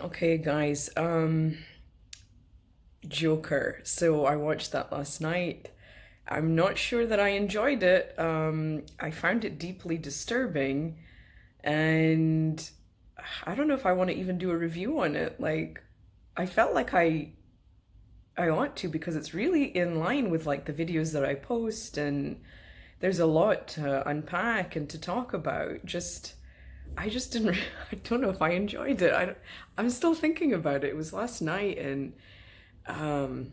Okay, guys. Joker. So I watched that last night. I'm not sure that I enjoyed it. I found it deeply disturbing, and I don't know if I want to even do a review on it. Like, I felt like I ought to because it's really in line with like the videos that I post, and there's a lot to unpack and to talk about. I just didn't. I don't know if I enjoyed it. I'm still thinking about it. It was last night, and um,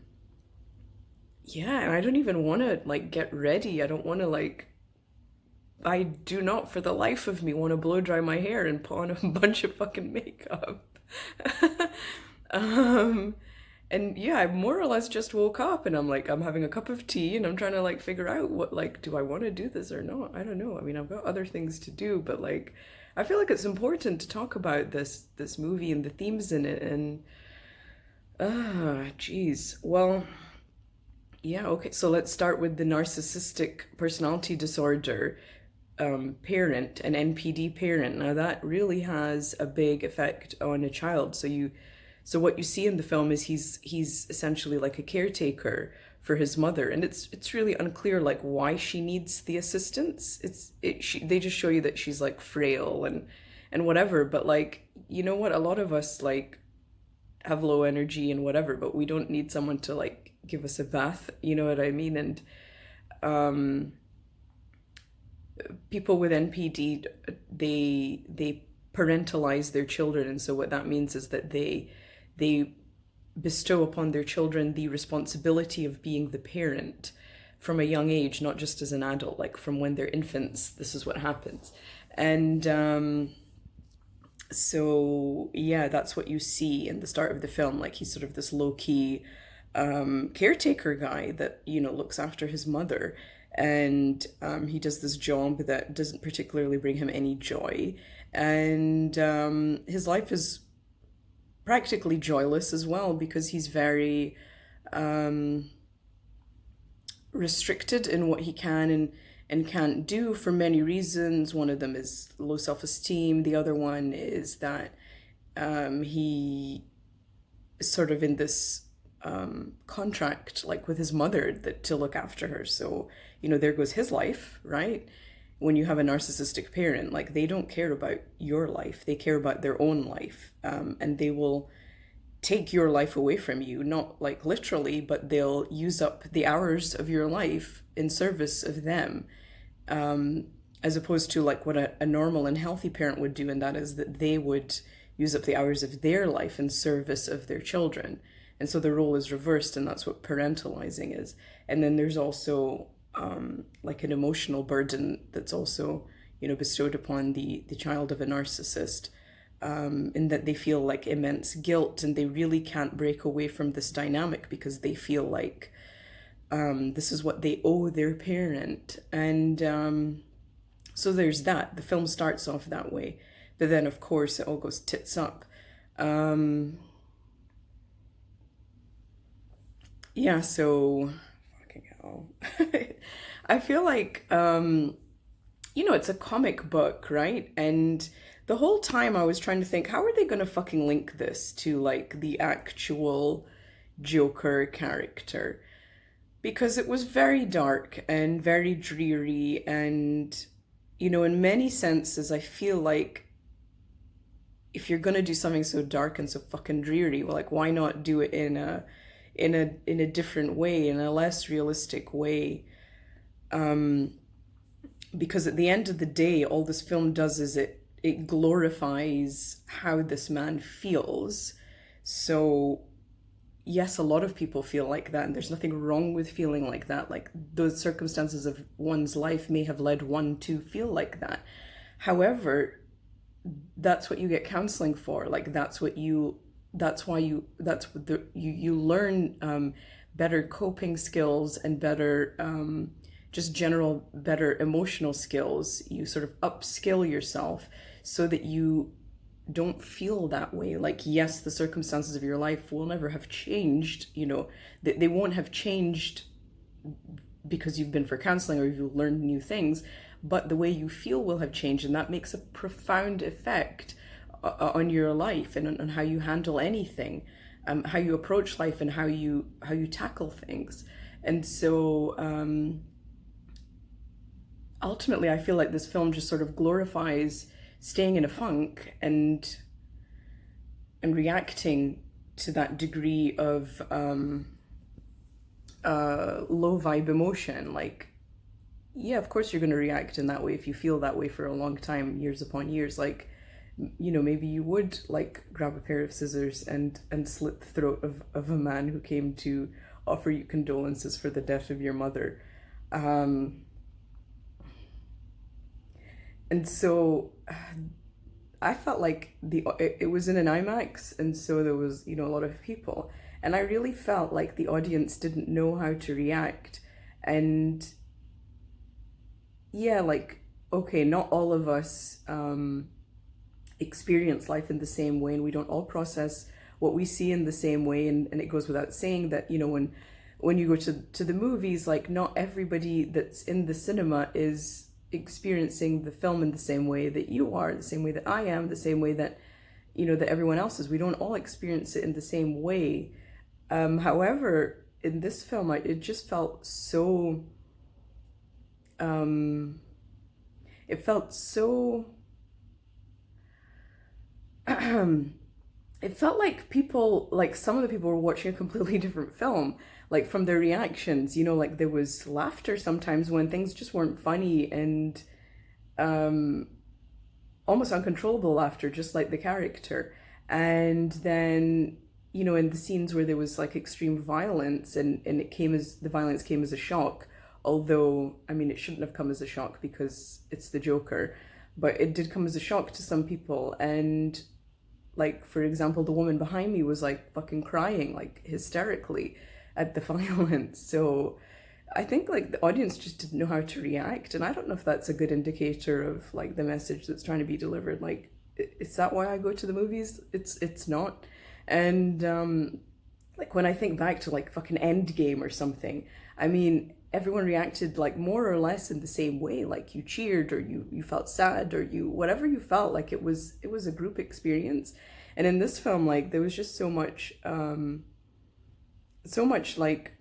yeah, and I don't even want to like get ready. I don't want to like. I do not, for the life of me, want to blow dry my hair and put on a bunch of fucking makeup. um, and yeah, I more or less just woke up, and I'm like, I'm having a cup of tea, and I'm trying to like figure out what like, do I want to do this or not? I don't know. I mean, I've got other things to do, but like, I feel like it's important to talk about this movie and the themes in it, and geez. Well, yeah, okay. So let's start with the narcissistic personality disorder parent, an NPD parent. Now that really has a big effect on a child. So what you see in the film is he's essentially like a caretaker for his mother, and it's really unclear like why she needs the assistance. They just show you that she's like frail and whatever. But like, you know what? A lot of us like have low energy and whatever, but we don't need someone to like give us a bath. You know what I mean? And um, people with NPD, they parentalize their children, and so what that means is that they bestow upon their children the responsibility of being the parent from a young age, not just as an adult, like from when they're infants. This is what happens. And so yeah, that's what you see in the start of the film. Like he's sort of this low key caretaker guy that looks after his mother, and he does this job that doesn't particularly bring him any joy, and his life is practically joyless as well because he's very restricted in what he can and can't do for many reasons. One of them is low self-esteem. The other one is that he is sort of in this contract like with his mother that to look after her. So, there goes his life, right? When you have a narcissistic parent, like they don't care about your life, they care about their own life. And they will take your life away from you, not like literally, but they'll use up the hours of your life in service of them, as opposed to like what a normal and healthy parent would do, and that is that they would use up the hours of their life in service of their children. And so the role is reversed, and that's what parentalizing is. And then there's also like an emotional burden that's also bestowed upon the child of a narcissist, in that they feel like immense guilt, and they really can't break away from this dynamic because they feel like this is what they owe their parent. And so there's that. The film starts off that way, but then of course it all goes tits up. Yeah, so fucking hell. I feel like it's a comic book, right? And the whole time I was trying to think, how are they going to fucking link this to like the actual Joker character? Because it was very dark and very dreary, and in many senses I feel like if you're going to do something so dark and so fucking dreary, well, like why not do it in a different way, in a less realistic way? Because at the end of the day, all this film does is it glorifies how this man feels. So yes, a lot of people feel like that, and there's nothing wrong with feeling like that. Like those circumstances of one's life may have led one to feel like that. However, that's what you get counseling for. Like that's what you learn better coping skills and better just general better emotional skills. You sort of upskill yourself so that you don't feel that way. Like, yes, the circumstances of your life will never have changed, they won't have changed because you've been for counseling or you've learned new things, but the way you feel will have changed, and that makes a profound effect on your life and on how you handle anything, how you approach life and how you tackle things. And so ultimately, I feel like this film just sort of glorifies staying in a funk and reacting to that degree of low vibe emotion. Like, yeah, of course you're going to react in that way if you feel that way for a long time, years upon years. Like, you know, maybe you would like grab a pair of scissors and slit the throat of a man who came to offer you condolences for the death of your mother. And so I felt like it was in an IMAX, and so there was, you know, a lot of people, and I really felt like the audience didn't know how to react. And yeah, like, okay, not all of us experience life in the same way, and we don't all process what we see in the same way. And it goes without saying that, you know, when you go to the movies, like, not everybody that's in the cinema is experiencing the film in the same way that you are, the same way that I am, the same way that, you know, that everyone else is. We don't all experience it in the same way. However, in this film, it just felt so it felt so it felt like people, like some of the people were watching a completely different film, like from their reactions, you know, like there was laughter sometimes when things just weren't funny, and almost uncontrollable laughter, just like the character. And then, you know, in the scenes where there was like extreme violence, and it came as, the violence came as a shock, although, I mean, it shouldn't have come as a shock because it's the Joker, but it did come as a shock to some people. And like, for example, the woman behind me was like fucking crying, like hysterically at the violence. So I think like the audience just didn't know how to react. And I don't know if that's a good indicator of like the message that's trying to be delivered. Like, is that why I go to the movies? It's not. And like when I think back to like fucking Endgame or something, I mean, everyone reacted like more or less in the same way. Like, you cheered, or you felt sad, or you, whatever you felt, like it was a group experience. And in this film, like, there was just so much like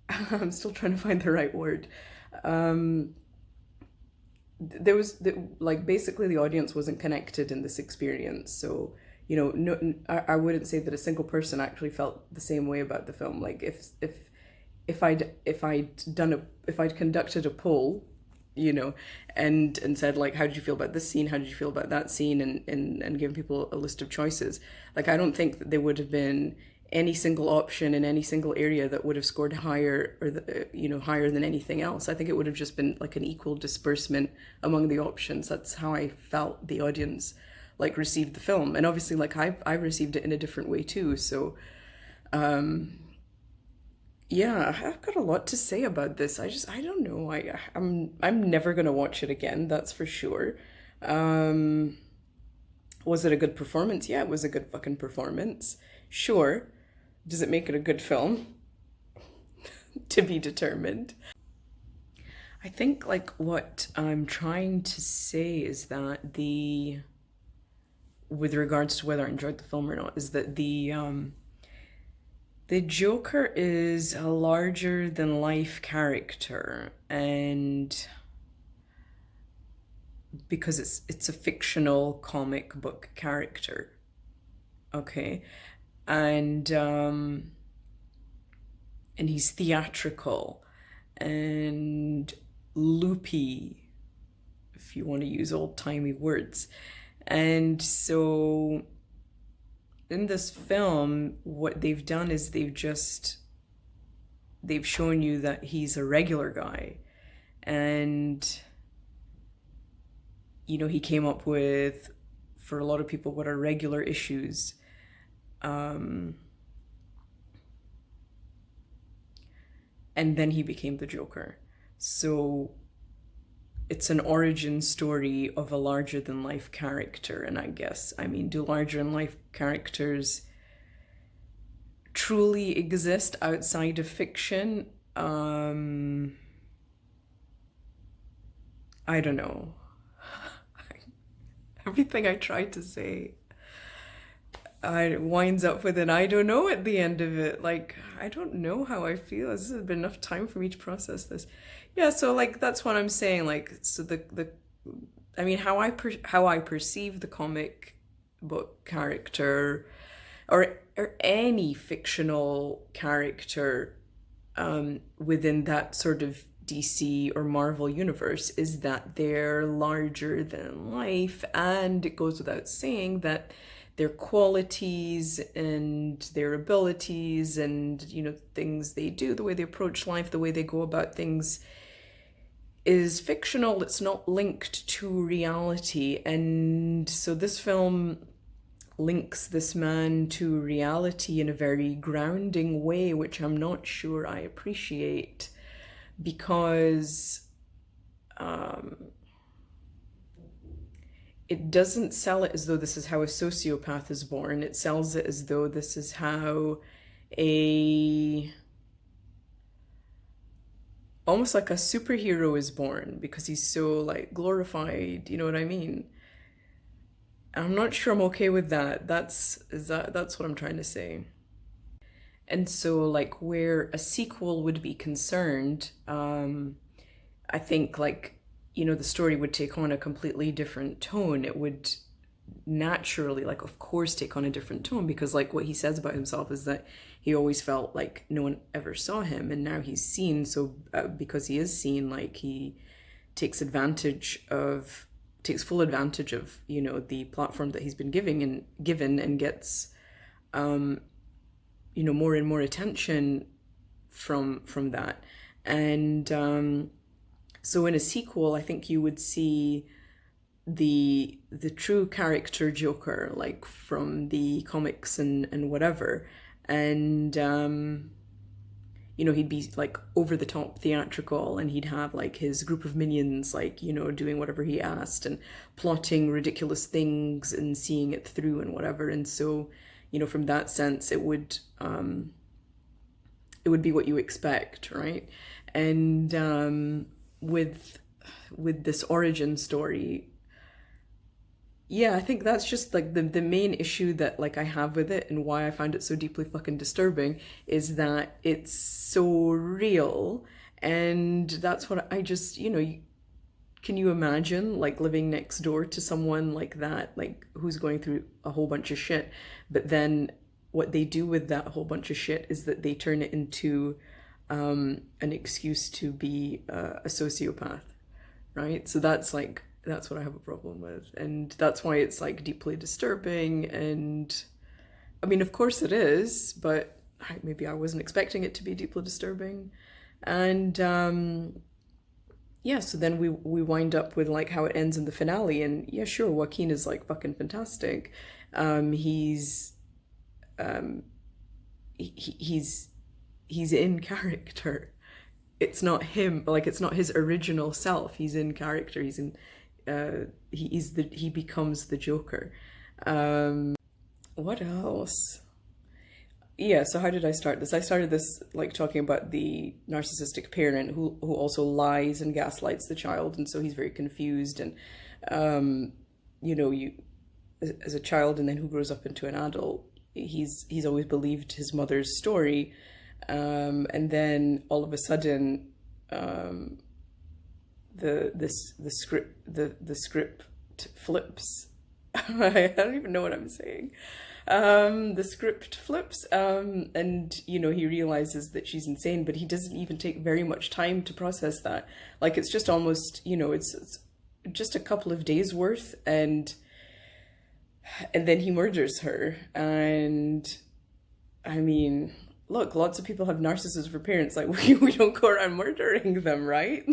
I'm still trying to find the right word. There was like, basically the audience wasn't connected in this experience. So, you know, no, I wouldn't say that a single person actually felt the same way about the film. Like, if I'd conducted a poll, you know, and said like, how did you feel about this scene, how did you feel about that scene, and given people a list of choices, like, I don't think that there would have been any single option in any single area that would have scored higher, or you know, higher than anything else. I think it would have just been like an equal disbursement among the options. That's how I felt the audience like received the film. And obviously, like, I received it in a different way too. So yeah, I've got a lot to say about this. I don't know. I'm never gonna watch it again, that's for sure. Um, was it a good performance? Yeah, it was a good fucking performance. Sure. Does it make it a good film? To be determined. I think like what I'm trying to say is that with regards to whether I enjoyed the film or not, is that the Joker is a larger than life character, and because it's a fictional comic book character, okay, and he's theatrical and loopy, if you want to use old timey words. And so in this film, what they've done is they've shown you that he's a regular guy, and you know, he came up with, for a lot of people, what are regular issues. And then he became the Joker. So it's an origin story of a larger than life character. And I guess, I mean, do larger than life characters truly exist outside of fiction? I don't know. Everything I try to say, I winds up with an I don't know at the end of it. Like, I don't know how I feel. This has been enough time for me to process this. Yeah, so like that's what I'm saying. Like, so the I mean, how I perceive the comic book character, or any fictional character within that sort of DC or Marvel universe, is that they're larger than life, and it goes without saying that their qualities and their abilities and things they do, the way they approach life, the way they go about things is fictional. It's not linked to reality. And so this film links this man to reality in a very grounding way, which I'm not sure I appreciate, because it doesn't sell it as though this is how a sociopath is born. It sells it as though this is how a almost like a superhero is born, because he's so like glorified, you know what I mean? I'm not sure I'm okay with that. That's what I'm trying to say. And so like where a sequel would be concerned, I think like the story would take on a completely different tone. It would naturally, like, of course, take on a different tone, because like what he says about himself is that he always felt like no one ever saw him, and now he's seen. So because he is seen, like he takes full advantage of the platform that he's been given, and gets more and more attention from that. And so in a sequel, I think you would see the true character Joker, like from the comics and whatever. And he'd be like over the top theatrical, and he'd have like his group of minions, like doing whatever he asked and plotting ridiculous things and seeing it through and whatever. And so from that sense, it would be what you expect, right? And with this origin story, yeah, I think that's just like the main issue that like I have with it, and why I find it so deeply fucking disturbing, is that it's so real. And that's what I just, can you imagine like living next door to someone like that, like who's going through a whole bunch of shit, but then what they do with that whole bunch of shit is that they turn it into an excuse to be a sociopath, right? So that's what I have a problem with, and that's why it's like deeply disturbing. And I mean, of course it is, but maybe I wasn't expecting it to be deeply disturbing. And yeah, so then we wind up with like how it ends in the finale, and yeah, sure, Joaquin is like fucking fantastic. He's he's in character. It's not him, like it's not his original self. He's in character. He becomes the Joker. What else? Yeah, so how did I start this? I started this like talking about the narcissistic parent who also lies and gaslights the child, and so he's very confused. And you as a child, and then who grows up into an adult, he's always believed his mother's story, and then all of a sudden, the script flips. I don't even know what I'm saying. The script flips, and he realizes that she's insane, but he doesn't even take very much time to process that. Like it's just almost, it's just a couple of days worth, and then he murders her. And I mean, look, lots of people have narcissists for parents. Like we don't go around murdering them, right?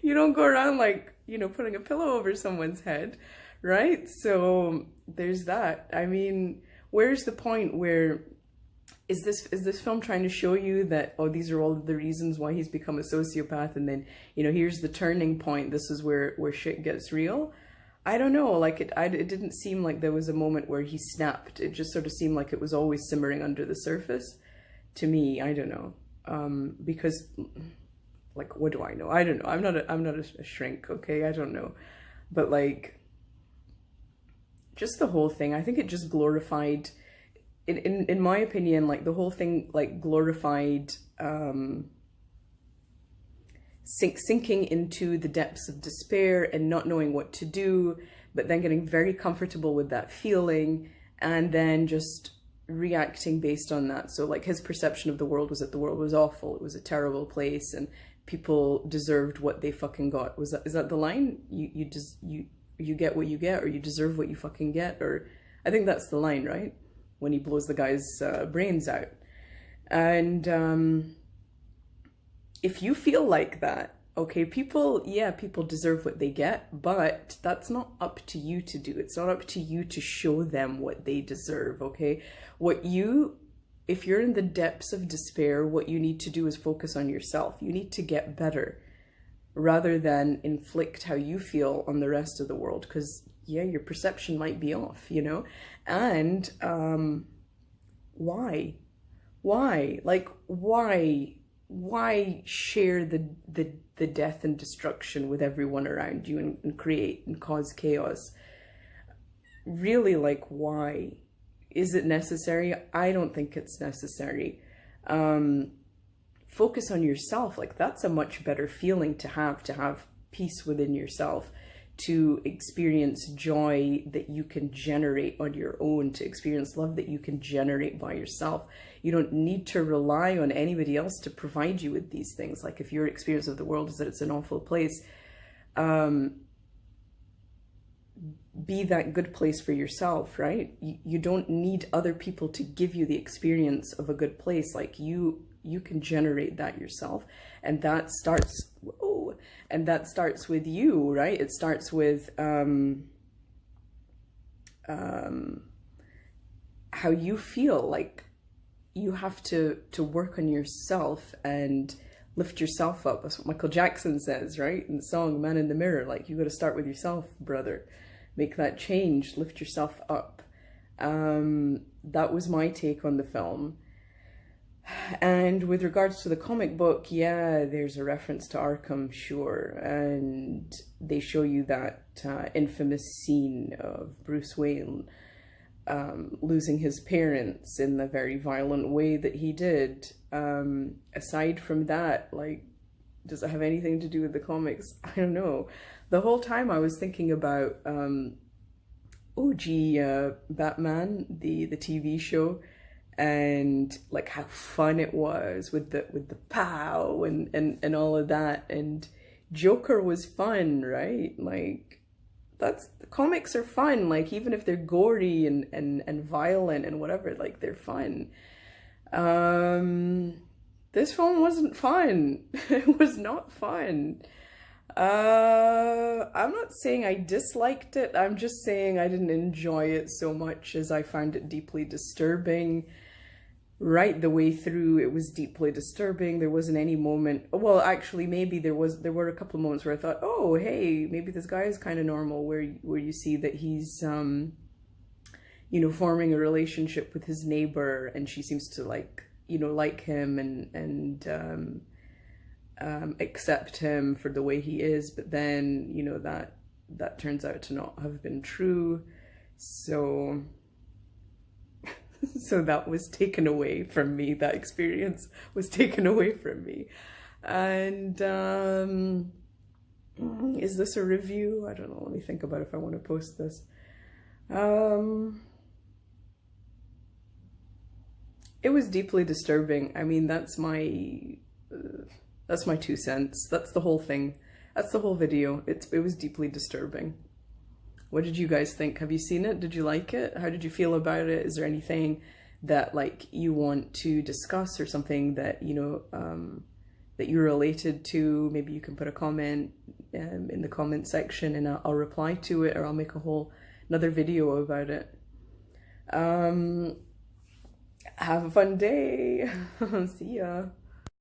You don't go around like, putting a pillow over someone's head, right? So there's that. I mean, where's the point where is this film trying to show you that, oh, these are all the reasons why he's become a sociopath, and then, here's the turning point, this is where shit gets real? I don't know, like it didn't seem like there was a moment where he snapped. It just sort of seemed like it was always simmering under the surface to me. I don't know. Because like, what do I know? I don't know. I'm not a shrink, okay? I don't know. But like, just the whole thing, I think it just glorified, in my opinion, like the whole thing like glorified sinking into the depths of despair and not knowing what to do, but then getting very comfortable with that feeling and then just reacting based on that. So like his perception of the world was that the world was awful, it was a terrible place, and people deserved what they fucking got. Is that the line? You get what you get, or you deserve what you fucking get, or I think that's the line, right? When he blows the guy's brains out. And if you feel like that, okay, people deserve what they get, but that's not up to you to do. It's not up to you to show them what they deserve, okay? If you're in the depths of despair, what you need to do is focus on yourself. You need to get better rather than inflict how you feel on the rest of the world, because yeah, your perception might be off, you know? And why? Like, why share the death and destruction with everyone around you and create and cause chaos? Really, like, why? Is it necessary? I don't think it's necessary. Focus on yourself. Like, that's a much better feeling to have peace within yourself, to experience joy that you can generate on your own, to experience love that you can generate by yourself. You don't need to rely on anybody else to provide you with these things. Like, if your experience of the world is that it's an awful place, be that good place for yourself, right? You don't need other people to give you the experience of a good place. Like, you can generate that yourself, and that starts with you, right? It starts with how you feel. Like, you have to work on yourself and lift yourself up. That's what Michael Jackson says, right? In the song Man in the Mirror. Like, you got to start with yourself, brother. Make that change, lift yourself up. That was my take on the film. And with regards to the comic book, yeah, there's a reference to Arkham, sure. And they show you that infamous scene of Bruce Wayne losing his parents in the very violent way that he did. Aside from that, like, does it have anything to do with the comics? I don't know. The whole time I was thinking about OG Batman, the TV show, and like how fun it was with the pow and all of that. And Joker was fun, right? Like, the comics are fun. Like, even if they're gory and violent and whatever, like, they're fun. This film wasn't fun. It was not fun. I'm not saying I disliked it. I'm just saying I didn't enjoy it so much, as I found it deeply disturbing. Right the way through, it was deeply disturbing. There wasn't any moment, well, actually, maybe there were a couple of moments where I thought, oh, hey, maybe this guy is kind of normal, where you see that he's you know, forming a relationship with his neighbor, and she seems to like him and accept him for the way he is. But then, you know, that turns out to not have been true. So that was taken away from me. That experience was taken away from me. And is this a review? I don't know. Let me think about if I want to post this. It was deeply disturbing. I mean, that's my 2 cents. That's the whole thing. That's the whole video. It was deeply disturbing. What did you guys think? Have you seen it? Did you like it? How did you feel about it? Is there anything that, like, you want to discuss, or something that, you know, that you're related to? Maybe you can put a comment in the comment section, and I'll reply to it, or I'll make another video about it. Have a fun day. See ya.